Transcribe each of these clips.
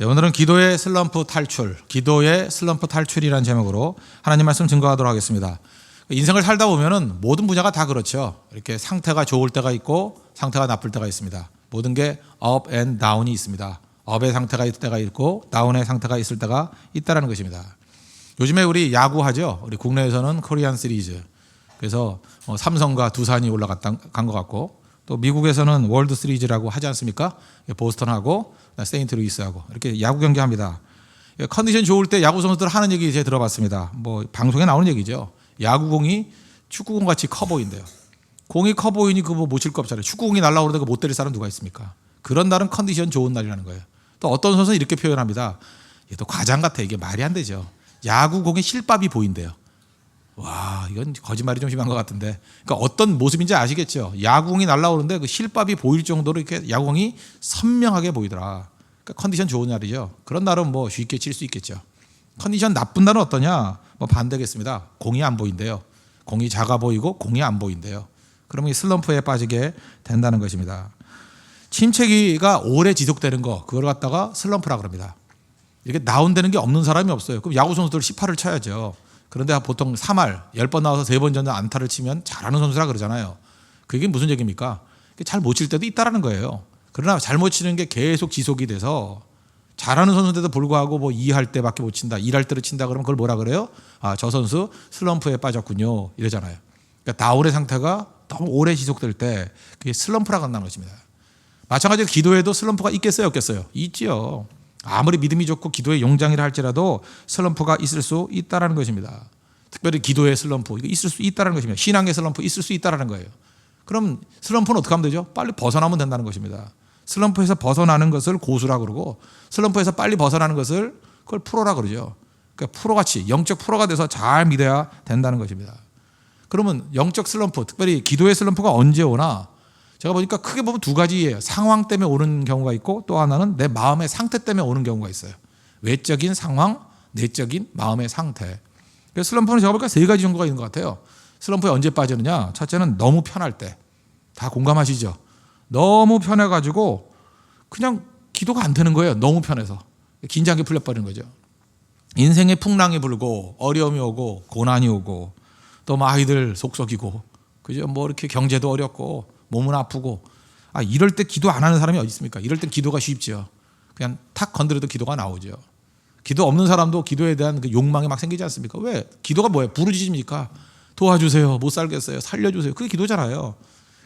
네, 오늘은 기도의 슬럼프 탈출이라는 제목으로 하나님 말씀 증거하도록 하겠습니다. 인생을 살다 보면은 모든 분야가 다 그렇죠. 이렇게 상태가 좋을 때가 있고 상태가 나쁠 때가 있습니다. 모든 게 업 앤 다운이 있습니다. 업의 상태가 있을 때가 있고 다운의 상태가 있을 때가 있다라는 것입니다. 요즘에 우리 야구하죠. 우리 국내에서는 코리안 시리즈. 그래서 삼성과 두산이 올라간 것 같고, 또 미국에서는 월드 시리즈라고 하지 않습니까? 보스턴하고 세인트루이스하고 이렇게 야구 경기합니다. 컨디션 좋을 때 야구 선수들 하는 얘기 제가 들어봤습니다. 뭐 방송에 나오는 얘기죠. 야구공이 축구공 같이 커 보인대요. 공이 커 보이니 그거 못 칠 거 없잖아요. 축구공이 날아오는데 못 때릴 사람 누가 있습니까? 그런 날은 컨디션 좋은 날이라는 거예요. 또 어떤 선수는 이렇게 표현합니다. 이게 또 과장 같아. 이게 말이 안 되죠. 야구공에 실밥이 보인대요. 와, 이건 거짓말이 좀 심한 것 같은데. 그러니까 어떤 모습인지 아시겠죠? 야구공이 날아오는데 그 실밥이 보일 정도로 이렇게 야구공이 선명하게 보이더라. 그러니까 컨디션 좋은 날이죠. 그런 날은 뭐 쉽게 칠 수 있겠죠. 컨디션 나쁜 날은 어떠냐? 뭐 반대겠습니다. 공이 안 보인대요. 공이 작아 보이고 공이 안 보인대요. 그러면 이 슬럼프에 빠지게 된다는 것입니다. 침체기가 오래 지속되는 거, 그걸 갖다가 슬럼프라 그럽니다. 이렇게 다운되는 게 없는 사람이 없어요. 그럼 야구 선수들 18을 쳐야죠. 그런데 보통 3할, 10번 나와서 3번 전에 안타를 치면 잘하는 선수라 그러잖아요. 그게 무슨 얘기입니까? 잘 못 칠 때도 있다라는 거예요. 그러나 잘못 치는 게 계속 지속이 돼서 잘하는 선수인데도 불구하고 뭐 2할 때밖에 못 친다, 1할 때로 친다 그러면 그걸 뭐라 그래요? 아, 저 선수 슬럼프에 빠졌군요. 이러잖아요. 그러니까 다운의 상태가 너무 오래 지속될 때 그게 슬럼프라고 한다는 것입니다. 마찬가지로 기도에도 슬럼프가 있겠어요, 없겠어요? 있지요. 아무리 믿음이 좋고 기도의 용장이라 할지라도 슬럼프가 있을 수 있다는 것입니다. 특별히 기도의 슬럼프, 이거 있을 수 있다는 것입니다. 신앙의 슬럼프 있을 수 있다는 거예요. 그럼 슬럼프는 어떻게 하면 되죠? 빨리 벗어나면 된다는 것입니다. 슬럼프에서 벗어나는 것을 고수라 그러고, 슬럼프에서 빨리 벗어나는 것을 그걸 프로라 그러죠. 그러니까 프로같이 영적 프로가 돼서 잘 믿어야 된다는 것입니다. 그러면 영적 슬럼프, 특별히 기도의 슬럼프가 언제 오나? 제가 보니까 크게 보면 두 가지예요. 상황 때문에 오는 경우가 있고, 또 하나는 내 마음의 상태 때문에 오는 경우가 있어요. 외적인 상황, 내적인 마음의 상태. 그래서 슬럼프는 제가 보니까 세 가지 정도가 있는 것 같아요. 슬럼프에 언제 빠지느냐? 첫째는 너무 편할 때. 다 공감하시죠? 너무 편해가지고 그냥 기도가 안 되는 거예요. 너무 편해서. 긴장이 풀려버리는 거죠. 인생에 풍랑이 불고 어려움이 오고 고난이 오고 또 뭐 아이들 속썩이고, 그죠? 뭐 이렇게 경제도 어렵고 몸은 아프고, 이럴 때 기도 안 하는 사람이 어디 있습니까? 이럴 땐 기도가 쉽죠. 그냥 탁 건드려도 기도가 나오죠. 기도 없는 사람도 기도에 대한 그 욕망이 막 생기지 않습니까? 왜? 기도가 뭐예요? 부르짖습니까? 도와주세요. 못 살겠어요. 살려주세요. 그게 기도잖아요.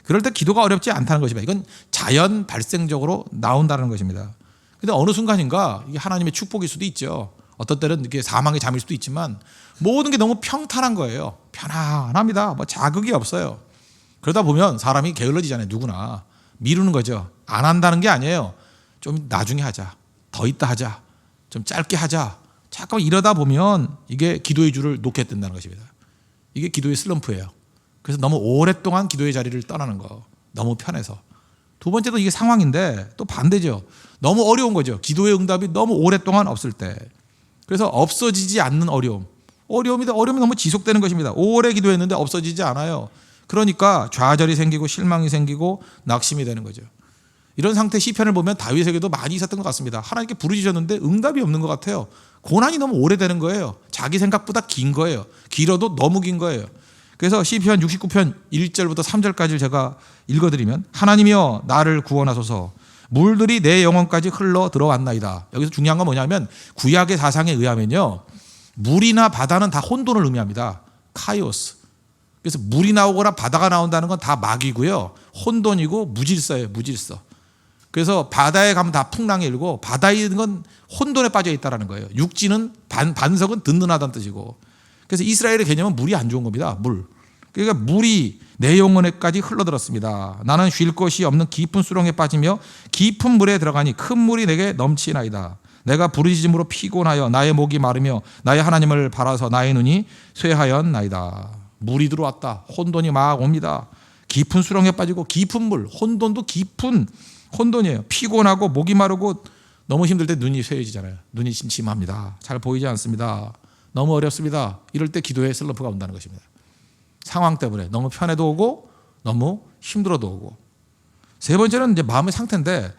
그럴 때 기도가 어렵지 않다는 것입니다. 이건 자연 발생적으로 나온다는 것입니다. 그런데 어느 순간인가 이게 하나님의 축복일 수도 있죠. 어떤 때는 이게 사망의 잠일 수도 있지만 모든 게 너무 평탄한 거예요. 편안합니다. 뭐 자극이 없어요. 그러다 보면 사람이 게을러지잖아요. 누구나 미루는 거죠. 안 한다는 게 아니에요. 좀 나중에 하자, 더 있다 하자, 좀 짧게 하자. 잠깐 이러다 보면 이게 기도의 줄을 놓게 된다는 것입니다. 이게 기도의 슬럼프예요. 그래서 너무 오랫동안 기도의 자리를 떠나는 거, 너무 편해서. 두 번째도 이게 상황인데 또 반대죠. 너무 어려운 거죠. 기도의 응답이 너무 오랫동안 없을 때. 그래서 없어지지 않는 어려움이 너무 지속되는 것입니다. 오래 기도했는데 없어지지 않아요. 그러니까 좌절이 생기고 실망이 생기고 낙심이 되는 거죠. 이런 상태 시편을 보면 다윗에게도 많이 있었던 것 같습니다. 하나님께 부르짖었는데 응답이 없는 것 같아요. 고난이 너무 오래되는 거예요. 자기 생각보다 긴 거예요. 길어도 너무 긴 거예요. 그래서 시편 69편 1절부터 3절까지를 제가 읽어드리면, 하나님이여 나를 구원하소서, 물들이 내 영혼까지 흘러 들어왔나이다. 여기서 중요한 건 뭐냐면 구약의 사상에 의하면요, 물이나 바다는 다 혼돈을 의미합니다. 카이오스. 그래서 물이 나오거나 바다가 나온다는 건 다 막이고요, 혼돈이고 무질서예요. 무질서. 그래서 바다에 가면 다 풍랑이 일고 바다에 있는 건 혼돈에 빠져 있다는 거예요. 육지는 반석은 든든하다는 뜻이고. 그래서 이스라엘의 개념은 물이 안 좋은 겁니다. 물. 그러니까 물이 내 영혼에까지 흘러들었습니다. 나는 쉴 곳이 없는 깊은 수렁에 빠지며 깊은 물에 들어가니 큰 물이 내게 넘치나이다. 내가 부르짖음으로 피곤하여 나의 목이 마르며 나의 하나님을 바라서 나의 눈이 쇠하였나이다. 물이 들어왔다. 혼돈이 막 옵니다. 깊은 수렁에 빠지고 깊은 물, 혼돈도 깊은 혼돈이에요. 피곤하고 목이 마르고 너무 힘들 때 눈이 쇠해지잖아요. 눈이 침침합니다. 잘 보이지 않습니다. 너무 어렵습니다. 이럴 때 기도에 슬럼프가 온다는 것입니다. 상황 때문에 너무 편해도 오고 너무 힘들어도 오고. 세 번째는 이제 마음의 상태인데,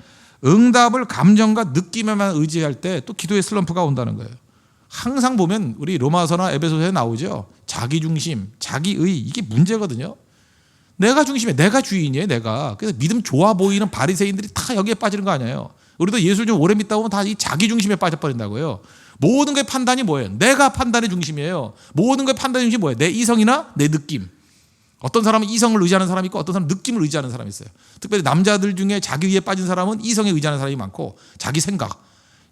응답을 감정과 느낌에만 의지할 때 또 기도의 슬럼프가 온다는 거예요. 항상 보면 우리 로마서나 에베소서에 나오죠. 자기중심, 자기의, 이게 문제거든요. 내가 중심이에요. 내가 주인이에요. 내가. 그래서 믿음 좋아 보이는 바리새인들이 다 여기에 빠지는 거 아니에요. 우리도 예수를 좀 오래 믿다 보면 다 이 자기중심에 빠져버린다고요. 모든 거의 판단이 뭐예요? 내가 판단의 중심이에요. 모든 거의 판단의 중심이 뭐예요? 내 이성이나 내 느낌. 어떤 사람은 이성을 의지하는 사람이 있고 어떤 사람은 느낌을 의지하는 사람이 있어요. 특별히 남자들 중에 자기 위에 빠진 사람은 이성에 의지하는 사람이 많고 자기 생각.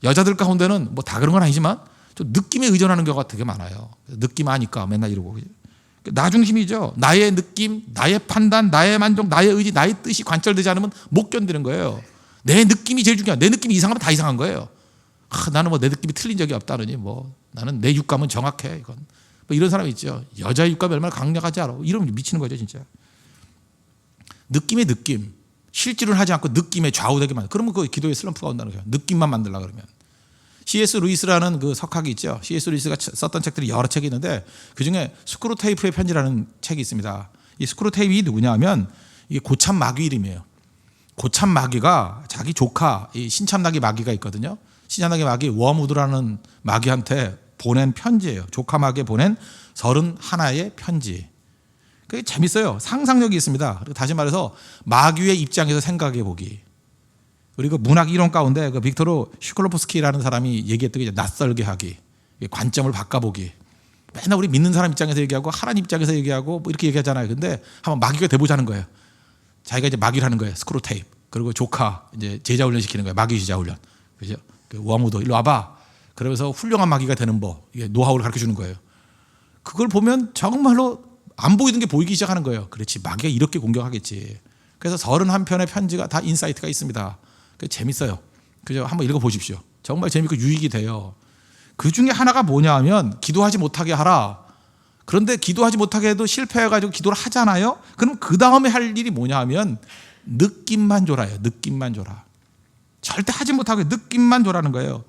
여자들 가운데는 뭐 다 그런 건 아니지만 좀 느낌에 의존하는 경우가 되게 많아요. 느낌 아니까 맨날 이러고. 나 중심이죠. 나의 느낌, 나의 판단, 나의 만족, 나의 의지, 나의 뜻이 관철되지 않으면 못 견디는 거예요. 내 느낌이 제일 중요해요. 내 느낌이 이상하면 다 이상한 거예요. 나는 뭐 내 느낌이 틀린 적이 없다느니 뭐 나는 내 육감은 정확해. 이건 뭐 이런 사람이 있죠. 여자의 육감이 얼마나 강력하지 알아. 이러면 미치는 거죠 진짜. 느낌의 느낌. 실질을 하지 않고 느낌에 좌우되게 만들. 그러면 그 기도의 슬럼프가 온다는 거예요. 느낌만 만들라 그러면. C.S. 루이스라는 그 석학이 있죠. C.S. 루이스가 썼던 책들이 여러 책이 있는데 그중에 스크루테이프의 편지라는 책이 있습니다. 이 스크루테이프이 누구냐면 이게 고참 마귀 이름이에요. 고참 마귀가 자기 조카 이 신참나귀 마귀가 있거든요. 신참나귀 마귀 워무드라는 마귀한테 보낸 편지예요. 조카 마귀에 보낸 31의 편지. 그게 재밌어요. 상상력이 있습니다. 그리고 다시 말해서 마귀의 입장에서 생각해 보기. 그리고 문학 이론 가운데 그 빅토르 슈클로프스키라는 사람이 얘기했던 게 낯설게 하기, 관점을 바꿔보기. 맨날 우리 믿는 사람 입장에서 얘기하고 하나님 입장에서 얘기하고 뭐 이렇게 얘기하잖아요. 근데 한번 마귀가 돼보자는 거예요. 자기가 이제 마귀를 하는 거예요. 스크루테이프. 그리고 조카 이제 제자 훈련 시키는 거예요. 마귀 제자 훈련. 그죠? 그 워무드 일로 와봐. 그러면서 훌륭한 마귀가 되는 법, 이게 노하우를 가르쳐 주는 거예요. 그걸 보면 정말로 안 보이던 게 보이기 시작하는 거예요. 그렇지, 마귀가 이렇게 공격하겠지. 그래서 31편의 편지가 다 인사이트가 있습니다. 재밌어요. 그죠? 한번 읽어보십시오. 정말 재밌고 유익이 돼요. 그 중에 하나가 뭐냐 하면 기도하지 못하게 하라. 그런데 기도하지 못하게 해도 실패해가지고 기도를 하잖아요. 그럼 그 다음에 할 일이 뭐냐 하면 느낌만 줘라요. 느낌만 줘라. 절대 하지 못하게 느낌만 줘라는 거예요.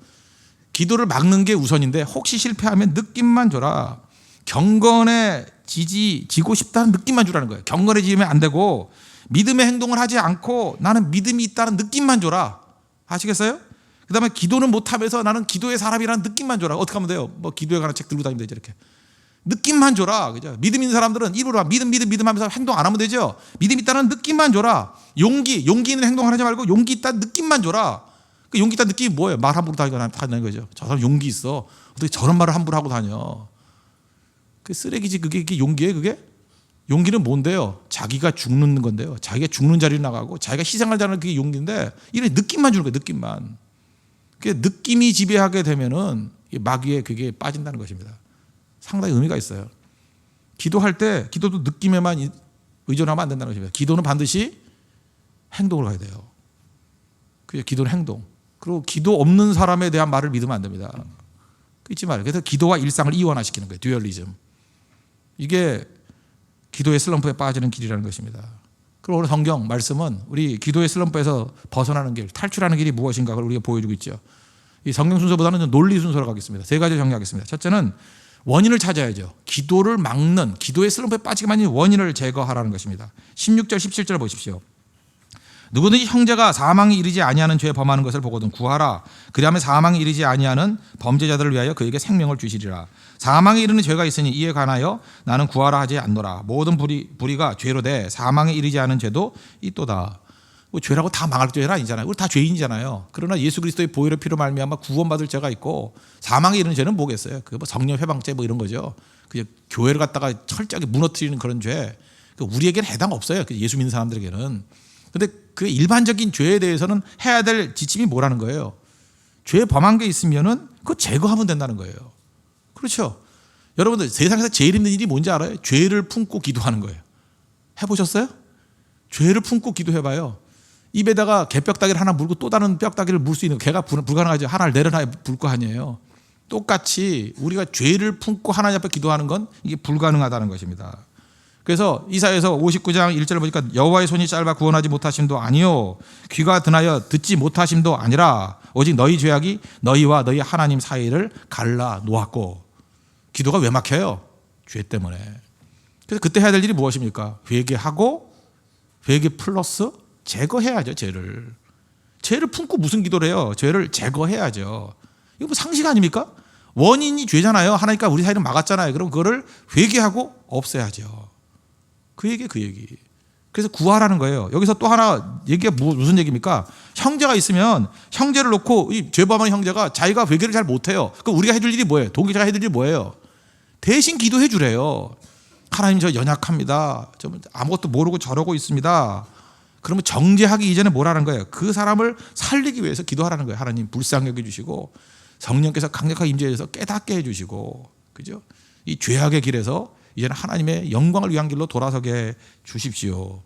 기도를 막는 게 우선인데 혹시 실패하면 느낌만 줘라. 경건에 지고 싶다는 느낌만 주라는 거예요. 경건에 지면 안 되고 믿음의 행동을 하지 않고 나는 믿음이 있다는 느낌만 줘라. 아시겠어요? 그 다음에 기도는 못하면서 나는 기도의 사람이라는 느낌만 줘라. 어떻게 하면 돼요? 뭐 기도에 관한 책 들고 다니면 되죠. 이렇게 느낌만 줘라. 그죠? 믿음 있는 사람들은 입으로 믿음 하면서 행동 안 하면 되죠. 믿음 있다는 느낌만 줘라. 용기 있는 행동을 하지 말고 용기 있다는 느낌만 줘라. 그 용기 있다는 느낌이 뭐예요? 말 함부로 다니는 거죠. 저 사람 용기 있어. 어떻게 저런 말을 함부로 하고 다녀. 그 쓰레기지. 그게 용기예요 그게? 용기는 뭔데요? 자기가 죽는 건데요. 자기가 죽는 자리로 나가고 자기가 희생하자는 그게 용기인데 이런 느낌만 주는 거예요. 느낌만. 그 느낌이 지배하게 되면은 마귀에 그게 빠진다는 것입니다. 상당히 의미가 있어요. 기도할 때 기도도 느낌에만 의존하면 안 된다는 것입니다. 기도는 반드시 행동으로 가야 돼요. 그게 기도는 행동. 그리고 기도 없는 사람에 대한 말을 믿으면 안 됩니다. 잊지 말아요. 그래서 기도와 일상을 이원화시키는 거예요. 듀얼리즘. 이게 기도의 슬럼프에 빠지는 길이라는 것입니다. 그리고 오늘 성경 말씀은 우리 기도의 슬럼프에서 벗어나는 길, 탈출하는 길이 무엇인가를 우리가 보여주고 있죠. 이 성경 순서보다는 논리 순서로 가겠습니다. 세 가지 정리하겠습니다. 첫째는 원인을 찾아야죠. 기도를 막는, 기도의 슬럼프에 빠지게 만든 원인을 제거하라는 것입니다. 16절 17절 보십시오. 누구든지 형제가 사망에 이르지 아니하는 죄 범하는 것을 보거든 구하라. 그리하면 사망에 이르지 아니하는 범죄자들을 위하여 그에게 생명을 주시리라. 사망에 이르는 죄가 있으니 이에 관하여 나는 구하라 하지 않노라. 모든 불의가 죄로 돼 사망에 이르지 않은 죄도 있도다. 뭐 죄라고 다 망할 죄는 아니잖아요. 우리 다 죄인이잖아요. 그러나 예수 그리스도의 보혈의 피로 말미암아 구원받을 죄가 있고 사망에 이르는 죄는 뭐겠어요? 그 뭐 성령 회방죄 뭐 이런 거죠. 그 교회를 갖다가 철저하게 무너뜨리는 그런 죄. 우리에게는 해당 없어요. 예수 믿는 사람들에게는. 근데 그 일반적인 죄에 대해서는 해야 될 지침이 뭐라는 거예요? 죄 범한 게 있으면은 그거 제거하면 된다는 거예요. 그렇죠? 여러분들 세상에서 제일 힘든 일이 뭔지 알아요? 죄를 품고 기도하는 거예요. 해보셨어요? 죄를 품고 기도해봐요. 입에다가 개뼈다귀를 하나 물고 또 다른 뼈다귀를 물 수 있는 개가 불가능하죠. 하나를 내려놔야 불 거 아니에요. 똑같이 우리가 죄를 품고 하나님 앞에 기도하는 건 이게 불가능하다는 것입니다. 그래서 이사야서 59장 1절을 보니까 여호와의 손이 짧아 구원하지 못하심도 아니요 귀가 드나여 듣지 못하심도 아니라 오직 너희 죄악이 너희와 너희 하나님 사이를 갈라 놓았고. 기도가 왜 막혀요? 죄 때문에. 그래서 그때 해야 될 일이 무엇입니까? 회개하고 회개 플러스 제거해야죠. 죄를 죄를 품고 무슨 기도를 해요? 죄를 제거해야죠. 이거 뭐 상식 아닙니까? 원인이 죄잖아요. 하나님과 우리 사이를 막았잖아요. 그럼 그거를 회개하고 없애야죠. 그 얘기. 그래서 구하라는 거예요. 여기서 또 하나 얘기가 무슨 얘기입니까? 형제가 있으면 형제를 놓고 이 죄범한 형제가 자기가 회개를 잘 못해요. 그럼 우리가 해줄 일이 뭐예요? 동기자가 해줄 일이 뭐예요? 대신 기도해 주래요. 하나님 저 연약합니다. 저 아무것도 모르고 저러고 있습니다. 그러면 정죄하기 이전에 뭐라는 거예요? 그 사람을 살리기 위해서 기도하라는 거예요. 하나님 불쌍히 여겨주시고 성령께서 강력하게 임재해서 깨닫게 해주시고, 그죠? 이 죄악의 길에서 이제는 하나님의 영광을 위한 길로 돌아서게 해 주십시오.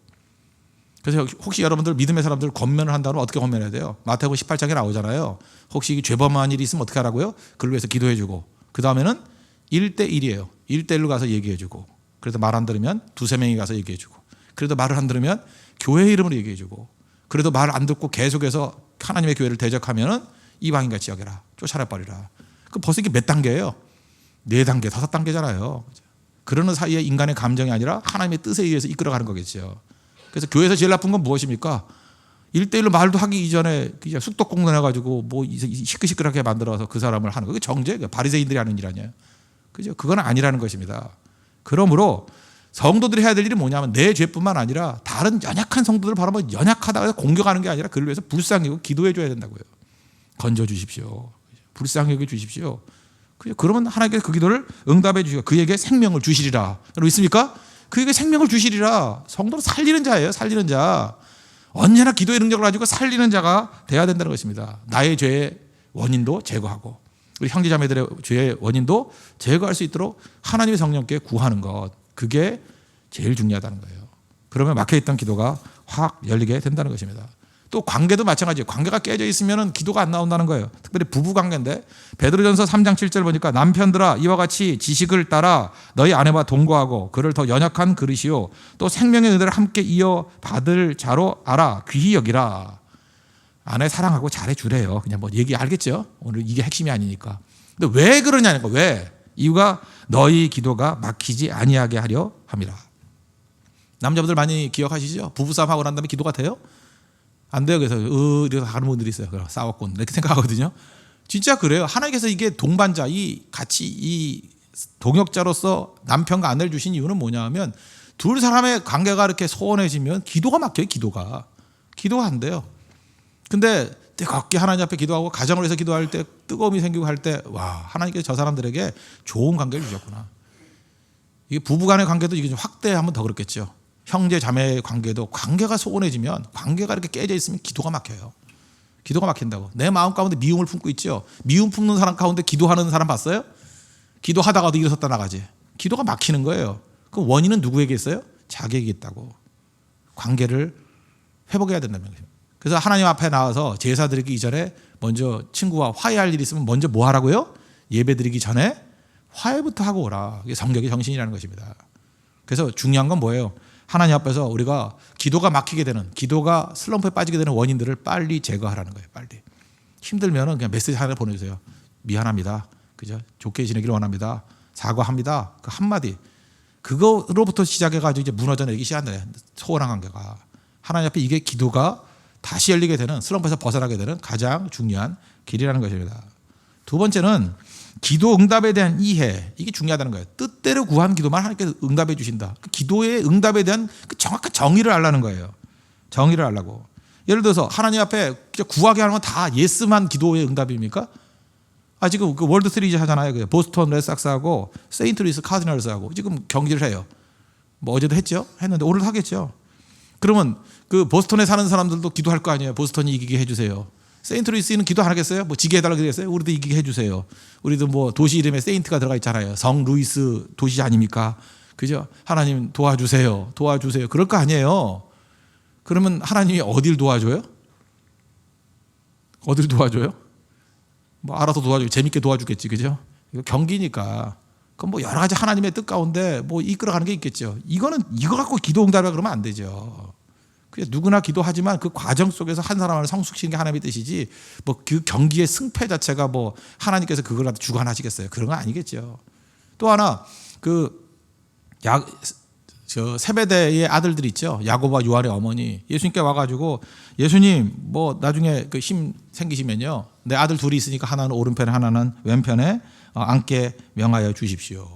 그래서 혹시 여러분들 믿음의 사람들 권면을 한다면 어떻게 권면해야 돼요? 마태복음 18장에 나오잖아요. 혹시 죄범한 일이 있으면 어떻게 하라고요? 그걸 위해서 기도해주고, 그 다음에는 1대1이에요. 1대1로 가서 얘기해주고, 그래도 말 안 들으면 2-3명이 가서 얘기해주고, 그래도 말을 안 들으면 교회 이름으로 얘기해주고, 그래도 말 안 듣고 계속해서 하나님의 교회를 대적하면은 이방인같이 여겨라, 쫓아내버리라. 그 벌써 이게 몇 단계예요? 4단계, 5단계잖아요. 그러는 사이에 인간의 감정이 아니라 하나님의 뜻에 의해서 이끌어가는 거겠죠. 그래서 교회에서 제일 나쁜 건 무엇입니까? 1대1로 말도 하기 이전에 그냥 숙덕공론해가지고 뭐 시끌시끌하게 만들어서 그 사람을 하는 거. 그게 정죄, 바리새인들이 하는 일 아니에요. 그죠? 그건 아니라는 것입니다. 그러므로 성도들이 해야 될 일이 뭐냐면 내 죄뿐만 아니라 다른 연약한 성도들을 바라보면 연약하다고 공격하는 게 아니라 그를 위해서 불쌍히 여기고 기도해 줘야 된다고요. 건져 주십시오. 불쌍히 여겨 주십시오. 그러면 하나님께서 그 기도를 응답해 주시고 그에게 생명을 주시리라. 여러분 있습니까? 그에게 생명을 주시리라. 성도는 살리는 자예요. 살리는 자. 언제나 기도의 능력을 가지고 살리는 자가 돼야 된다는 것입니다. 나의 죄의 원인도 제거하고 우리 형제자매들의 죄의 원인도 제거할 수 있도록 하나님의 성령께 구하는 것. 그게 제일 중요하다는 거예요. 그러면 막혀있던 기도가 확 열리게 된다는 것입니다. 또 관계도 마찬가지예요. 관계가 깨져 있으면 기도가 안 나온다는 거예요. 특별히 부부 관계인데 베드로전서 3장 7절 보니까 남편들아 이와 같이 지식을 따라 너희 아내와 동거하고 그를 더 연약한 그릇이요 또 생명의 은혜를 함께 이어받을 자로 알아 귀히 여기라. 아내 사랑하고 잘해주래요. 그냥 뭐 얘기 알겠죠? 오늘 이게 핵심이 아니니까. 근데 왜 그러냐는 거. 왜? 이유가 너희 기도가 막히지 아니하게 하려 함이라. 남자분들 많이 기억하시죠? 부부싸움 하고 난 다음에 기도가 돼요? 안 돼요. 그래서 이렇게 하는 분들이 있어요. 싸웠군 이렇게 생각하거든요. 진짜 그래요. 하나님께서 이게 동반자, 이 같이 이 동역자로서 남편과 아내를 주신 이유는 뭐냐면 둘 사람의 관계가 이렇게 소원해지면 기도가 막혀요. 기도가 안 돼요. 근데 뜨겁게 하나님 앞에 기도하고 가정을 위해서 기도할 때 뜨거움이 생기고 할 때 와 하나님께서 저 사람들에게 좋은 관계를 주셨구나. 이게 부부간의 관계도 이게 좀 확대하면 더 그렇겠죠. 형제 자매의 관계도 관계가 소원해지면 관계가 이렇게 깨져 있으면 기도가 막혀요. 기도가 막힌다고. 내 마음 가운데 미움을 품고 있죠. 미움 품는 사람 가운데 기도하는 사람 봤어요? 기도하다가도 일어섰다 나가지. 기도가 막히는 거예요. 그 원인은 누구에게 있어요? 자기에게 있다고. 관계를 회복해야 된다는 거예요. 그래서 하나님 앞에 나와서 제사 드리기 이전에 먼저 친구와 화해할 일이 있으면 먼저 뭐 하라고요? 예배 드리기 전에 화해부터 하고 오라. 이게 성격의 정신이라는 것입니다. 그래서 중요한 건 뭐예요? 하나님 앞에서 우리가 기도가 막히게 되는, 기도가 슬럼프에 빠지게 되는 원인들을 빨리 제거하라는 거예요. 빨리. 힘들면은 그냥 메시지 하나 보내주세요. 미안합니다. 그죠? 좋게 지내기를 원합니다. 사과합니다. 그 한마디. 그거로부터 시작해가지고 이제 무너져 내리기 시작한다. 소원한 관계가. 하나님 앞에 이게 기도가 다시 열리게 되는, 슬럼프에서 벗어나게 되는 가장 중요한 길이라는 것입니다. 두 번째는 기도 응답에 대한 이해, 이게 중요하다는 거예요. 뜻대로 구한 기도만 하나님께서 응답해 주신다. 그 기도의 응답에 대한 그 정확한 정의를 알라는 거예요. 정의를 알라고. 예를 들어서 하나님 앞에 구하게 하는 건 다 예스만 기도의 응답입니까? 지금 그 월드 시리즈 하잖아요. 보스턴 레드삭스하고 세인트루이스 카디널스하고 지금 경기를 해요. 뭐 어제도 했죠? 했는데 오늘도 하겠죠. 그러면 그 보스턴에 사는 사람들도 기도할 거 아니에요. 보스턴이 이기게 해주세요. 세인트루이스는 기도 안 하겠어요? 뭐 지게 해달라고 그러겠어요? 우리도 이기게 해주세요. 우리도 뭐 도시 이름에 세인트가 들어가 있잖아요. 성 루이스 도시 아닙니까? 그죠? 하나님 도와주세요. 도와주세요. 그럴 거 아니에요. 그러면 하나님이 어딜 도와줘요? 어딜 도와줘요? 뭐 알아서 도와줘요. 재밌게 도와주겠지. 그죠? 이거 경기니까. 그럼 뭐 여러 가지 하나님의 뜻 가운데 뭐 이끌어가는 게 있겠죠. 이거 갖고 기도 응답이라 그러면 안 되죠. 누구나 기도하지만 그 과정 속에서 한 사람을 성숙시키는 게 하나님의 뜻이지 뭐 그 경기의 승패 자체가 뭐 하나님께서 그걸 주관하시겠어요? 그런 건 아니겠죠. 또 하나 그 저 세베대의 아들들 있죠. 야고보와 요한의 어머니 예수님께 와가지고 예수님 뭐 나중에 그 힘 생기시면요 내 아들 둘이 있으니까 하나는 오른편에 하나는 왼편에 앉게 명하여 주십시오.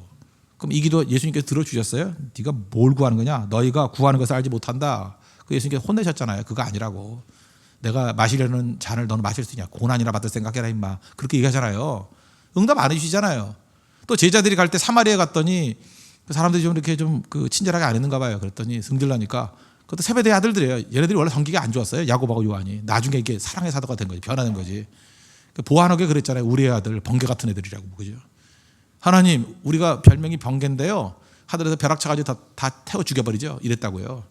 그럼 이 기도 예수님께서 들어주셨어요? 네가 뭘 구하는 거냐? 너희가 구하는 것을 알지 못한다. 그 예수님께서 혼내셨잖아요. 그거 아니라고. 내가 마시려는 잔을 너는 마실 수 있냐? 고난이나 받을 생각해라 임마. 그렇게 얘기하잖아요. 응답 안 해주시잖아요. 또 제자들이 갈 때 사마리아에 갔더니 그 사람들이 좀 이렇게 좀 그 친절하게 안 했는가 봐요. 그랬더니 승질나니까 그것도 세베대의 아들들이에요. 얘네들이 원래 성격이 안 좋았어요. 야고보하고 요한이. 나중에 이게 사랑의 사도가 된 거지. 변하는 거지. 보아하게 그랬잖아요. 우리의 아들 번개 같은 애들이라고. 그죠? 하나님 우리가 별명이 번개인데요. 하늘에서 벼락 쳐가지고 다 태워 죽여버리죠. 이랬다고요.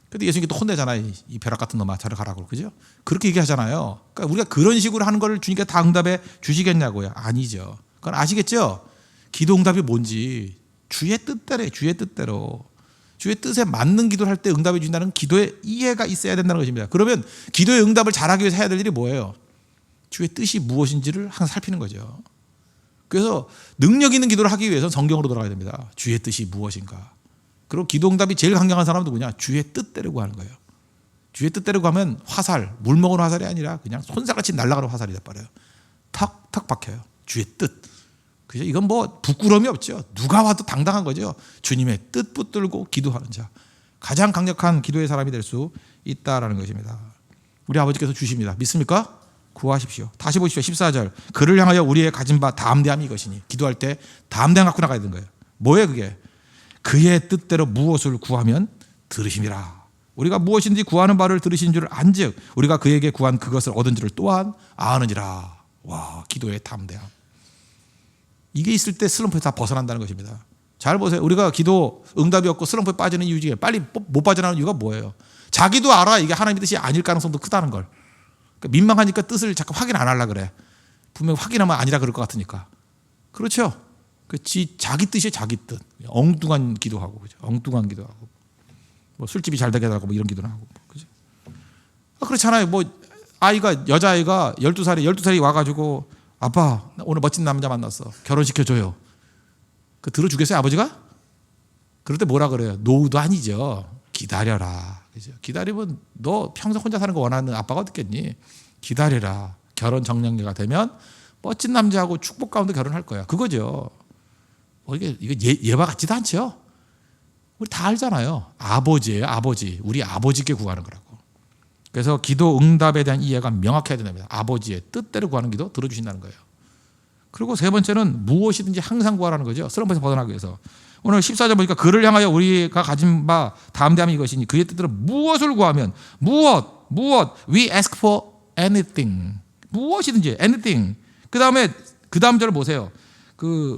근데 예수님께 또 혼내잖아요. 이 벼락 같은 놈아 저리 가라고. 그죠? 그렇게 얘기하잖아요. 그러니까 우리가 그런 식으로 하는 걸 주님께 다 응답해 주시겠냐고요. 아니죠. 그건 아시겠죠? 기도 응답이 뭔지. 주의 뜻대로 주의 뜻대로. 주의 뜻에 맞는 기도를 할 때 응답해 주신다는 기도의 이해가 있어야 된다는 것입니다. 그러면 기도의 응답을 잘하기 위해서 해야 될 일이 뭐예요? 주의 뜻이 무엇인지를 항상 살피는 거죠. 그래서 능력 있는 기도를 하기 위해서는 성경으로 돌아가야 됩니다. 주의 뜻이 무엇인가. 그리고 기도 응답이 제일 강경한 사람은 누구냐? 주의 뜻대로 구하는 거예요. 주의 뜻대로 가면 화살, 물 먹은 화살이 아니라 그냥 손살같이 날아가는 화살이 돼버려요. 턱턱 박혀요. 주의 뜻. 그죠? 이건 뭐 부끄러움이 없죠. 누가 와도 당당한 거죠. 주님의 뜻 붙들고 기도하는 자. 가장 강력한 기도의 사람이 될 수 있다라는 것입니다. 우리 아버지께서 주십니다. 믿습니까? 구하십시오. 다시 보십시오. 14절. 그를 향하여 우리의 가진 바 담대함이 이것이니. 기도할 때 담대함 갖고 나가야 되는 거예요. 뭐예요 그게? 그의 뜻대로 무엇을 구하면 들으심이라. 우리가 무엇인지 구하는 바를 들으신 줄 안즉 우리가 그에게 구한 그것을 얻은 줄을 또한 아느니라. 와, 기도의 담대함. 이게 있을 때 슬럼프에서 다 벗어난다는 것입니다. 잘 보세요. 우리가 기도 응답이 없고 슬럼프에 빠지는 이유 중에 빨리 못 빠져나오는 이유가 뭐예요? 자기도 알아. 이게 하나님의 뜻이 아닐 가능성도 크다는 걸. 그러니까 민망하니까 뜻을 자꾸 확인 안 하려고 그래. 분명히 확인하면 아니라 그럴 것 같으니까. 그렇죠? 자기 뜻이 자기 뜻. 엉뚱한 기도하고, 그죠? 엉뚱한 기도하고. 뭐 술집이 잘 되게 해달라고 뭐 이런 기도를 하고. 그죠? 그렇잖아요. 뭐 여자아이가 12살이 와가지고 아빠, 오늘 멋진 남자 만났어. 결혼시켜줘요. 들어주겠어요, 아버지가? 그럴 때 뭐라 그래요? 노우도 아니죠. 기다려라. 그죠? 기다리면 너 평생 혼자 사는 거 원하는 아빠가 어떻겠니? 기다려라. 결혼 정년기가 되면 멋진 남자하고 축복 가운데 결혼할 거야. 그거죠. 이게 예와 같지도 않죠? 우리 다 알잖아요. 아버지예요, 아버지. 우리 아버지께 구하는 거라고. 그래서 기도 응답에 대한 이해가 명확해야 된답니다. 아버지의 뜻대로 구하는 기도 들어주신다는 거예요. 그리고 세 번째는 무엇이든지 항상 구하라는 거죠. 슬럼프에서 벗어나기 위해서. 오늘 14절 보니까 그를 향하여 우리가 가진 바 담대함이 이것이니 그의 뜻대로 무엇을 구하면 무엇 we ask for anything. 무엇이든지 anything. 그 다음 절을 보세요.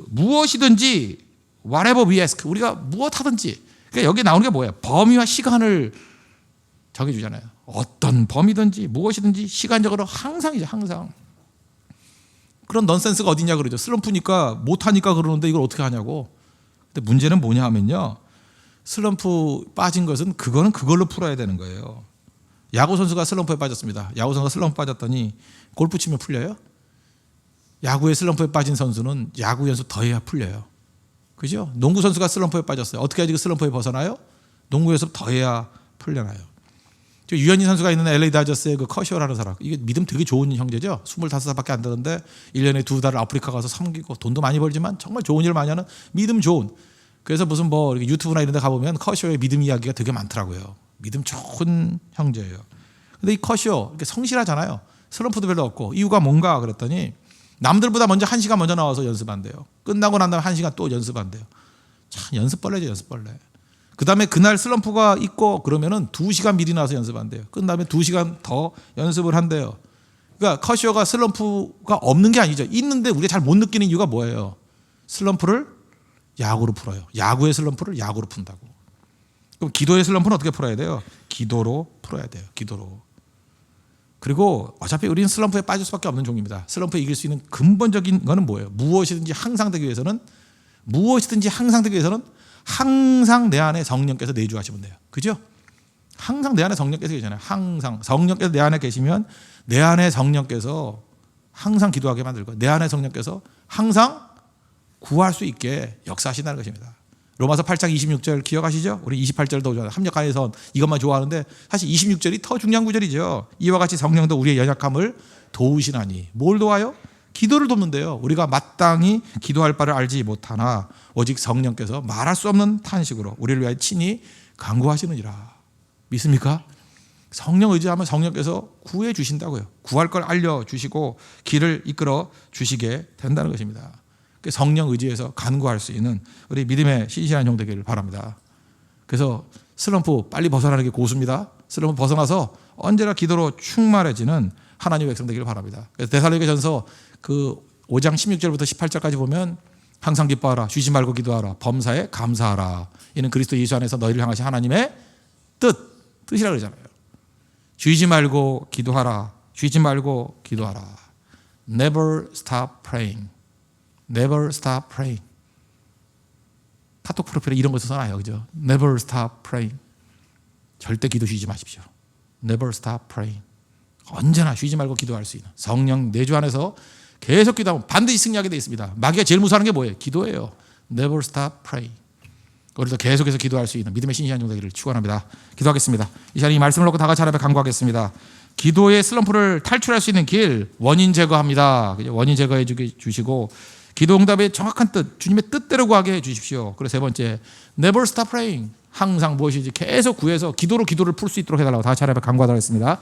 무엇이든지 whatever we ask. 우리가 무엇 하든지. 그러니까 여기 나오는 게 뭐예요? 범위와 시간을 정해주잖아요. 어떤 범위든지 무엇이든지 시간적으로 항상이죠. 항상. 그런 넌센스가 어디냐 그러죠. 슬럼프니까 못하니까 그러는데 이걸 어떻게 하냐고. 근데 문제는 뭐냐 하면요. 슬럼프 빠진 것은 그거는 그걸로 풀어야 되는 거예요. 야구 선수가 슬럼프에 빠졌습니다. 야구 선수가 슬럼프 빠졌더니 골프 치면 풀려요? 야구에 슬럼프에 빠진 선수는 야구 연습 더 해야 풀려요. 그죠? 농구 선수가 슬럼프에 빠졌어요. 어떻게 해야지 그 슬럼프에 벗어나요? 농구 연습 더 해야 풀려나요. 유현진 선수가 있는 LA 다저스의 그 커쇼라는 사람. 이게 믿음 되게 좋은 형제죠. 25살밖에 안 되는데 1년에 2달을 아프리카 가서 섬기고 돈도 많이 벌지만 정말 좋은 일을 많이 하는 믿음 좋은. 그래서 무슨 뭐 이렇게 유튜브나 이런 데 가보면 커쇼의 믿음 이야기가 되게 많더라고요. 믿음 좋은 형제예요. 근데 이 커쇼 이렇게 성실하잖아요. 슬럼프도 별로 없고 이유가 뭔가 그랬더니 남들보다 먼저 1시간 먼저 나와서 연습한대요. 끝나고 난 다음에 1시간 또 연습한대요. 참 연습벌레죠, 연습벌레. 그 다음에 그날 슬럼프가 있고 그러면은 2시간 미리 나와서 연습한대요. 끝나면 2시간 더 연습을 한대요. 그러니까 커쇼가 슬럼프가 없는 게 아니죠. 있는데 우리가 잘 못 느끼는 이유가 뭐예요? 슬럼프를 야구로 풀어요. 야구의 슬럼프를 야구로 푼다고. 그럼 기도의 슬럼프는 어떻게 풀어야 돼요? 기도로 풀어야 돼요. 기도로. 그리고 어차피 우리는 슬럼프에 빠질 수밖에 없는 종입니다. 슬럼프에 이길 수 있는 근본적인 거는 뭐예요? 무엇이든지 항상 되기 위해서는 항상 내 안에 성령께서 내주하시면 돼요. 그죠? 항상 내 안에 성령께서 계시잖아요. 항상 성령께서 내 안에 계시면 내 안에 성령께서 항상 기도하게 만들고 내 안에 성령께서 항상 구할 수 있게 역사하신다는 것입니다. 로마서 8장 26절 기억하시죠? 우리 28절도 좋아요. 합력하의 선 이것만 좋아하는데 사실 26절이 더 중요한 구절이죠. 이와 같이 성령도 우리의 연약함을 도우시나니. 뭘 도와요? 기도를 돕는데요. 우리가 마땅히 기도할 바를 알지 못하나 오직 성령께서 말할 수 없는 탄식으로 우리를 위하여 친히 간구하시느니라. 믿습니까? 성령 의지하면 성령께서 구해 주신다고요. 구할 걸 알려주시고 길을 이끌어 주시게 된다는 것입니다. 성령 의지에서 간구할 수 있는 우리 믿음의 신실한 종 되기를 바랍니다. 그래서 슬럼프 빨리 벗어나는 게 고수입니다. 슬럼프 벗어나서 언제나 기도로 충만해지는 하나님의 백성 되기를 바랍니다. 그래서 데살로니가전서 그 5장 16절부터 18절까지 보면 항상 기뻐하라, 쉬지 말고 기도하라, 범사에 감사하라. 이는 그리스도 예수 안에서 너희를 향하신 하나님의 뜻이라 그러잖아요. 쉬지 말고 기도하라, 쉬지 말고 기도하라. Never stop praying. Never stop praying. 카톡 프로필에 이런 거 써놔요, 그죠? Never stop praying. 절대 기도 쉬지 마십시오. Never stop praying. 언제나 쉬지 말고 기도할 수 있는 성령 내주 안에서 계속 기도하면 반드시 승리하게 되어 있습니다. 마귀가 제일 무서워하는 게 뭐예요? 기도예요. Never stop praying. 우리도 계속해서 기도할 수 있는 믿음의 신실한 종 되기를 축원합니다. 기도하겠습니다. 이 시간에 이 말씀을 놓고 다 같이 하나님께 간구하겠습니다. 기도의 슬럼프를 탈출할 수 있는 길 원인 제거합니다. 원인 제거해 주시고 기도 응답의 정확한 뜻, 주님의 뜻대로 구하게 해 주십시오. 그리고 세 번째, never stop praying. 항상 무엇이지 계속 구해서 기도로 기도를 풀 수 있도록 해달라고 다 같이 하나님께 간구하도록 하겠습니다.